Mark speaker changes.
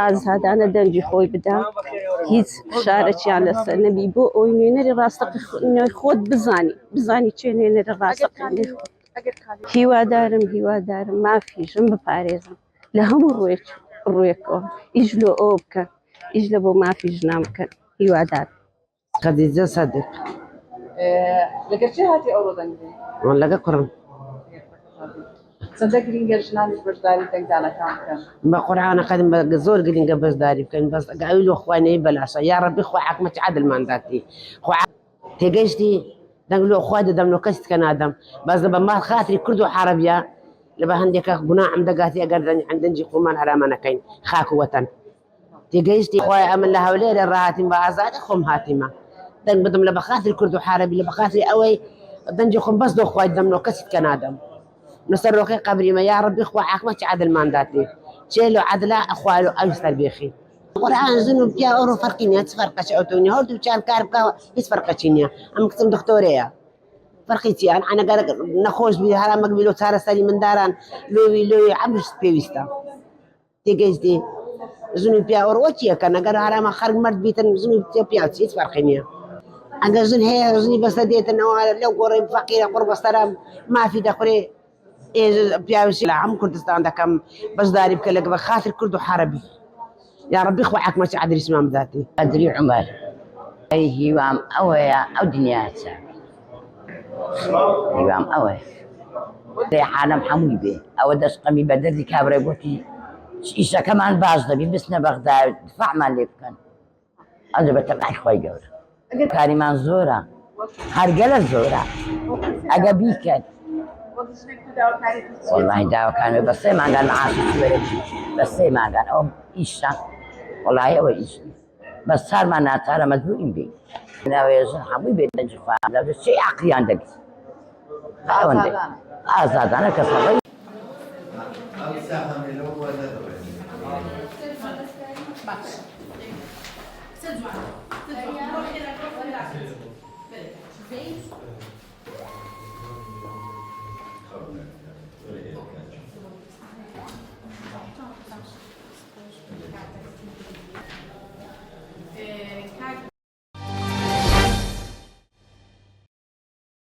Speaker 1: از هذا دنجی خوی بدم هیچ شارچی على السنبی بو اوینه راستق خود بزانی چه نه راستق هیوادارم ما فيش بپارێزم لە هەموو ڕوویەکەوە ئیش لە ئەو بکەن ئیش لە بۆ مافی ژنام بکەن هیوادار
Speaker 2: خديجة صدق
Speaker 3: لەگەر چێ هاتی ئەوڕۆ دەنگی
Speaker 2: ولا كرم
Speaker 3: چەندە گرینگە ژنانیش بەشداری دەنگدانەکان بکەن
Speaker 2: ما قرآن قدم بزور قلنا بس داري كان بس قالوا اخواني بلاشا يا ربي اخو عقمة عدل ما ذاتي اخو تجيشتي نقولوا اخواتي دم لو كست كان ادم بس ما خاطري كردو حربيا لبا هنديك بناء عم دقاتي اقدر عندنجي قومان على ما كاين خاكو وطن تجيشتي اخويا امن لها وليل الراهاتم بعزات اخوم هاتمه دن بدم لبا خاطري كردو حربي لبا خاطري اوي دنجي خم بس دو اخواتي دم لو كست كان ادم نصروخي قبري ما يا ربي اخو عقمة عدل ما ذاتي شيلو عدلا اخوالو ايستر بيخي القرآن زنو بيا اورو فرقيني تفرقش اوتوني هولتو كان كاربكا يتفرقشيني ام كتم دكتوريا فرقيتي انا قال نخوش بها مقبلو تارا سالي من داران لوي عمش بيويستا تيجي زنو بيا اورو وتي كان قال هرام خرج مرد بيتن زنو بيا يتفرقيني انا زن هي زني بس ديت انه لو قريب فقير قرب السلام ما في دخري بياوشي العام كردستان ده كم بس داري بكلك بخاطر كرد وحربي يا ربي اخوعك ما تعدري اسمام ذاتي
Speaker 4: أدري عمر أي هوام أويا أو دنيا هوام أوي ده حالم حموي به أو دش قمي بدري كابري بوتي إيشا كمان باش دبي بس نبغدا دفاع ما اللي كان أنا بتبع خوي جور كاريمان زورا هرجلة زورا أجابي كان والله داو كانوا بس ما قال معاش بس ما قال أم إيشا والله هو إيش بس صار معنا ترى مدلوين بي أنا ويزن حبيبي تنجفا هذا شيء عقلي عندك عندك آزاد أنا كصبي
Speaker 5: Beijo.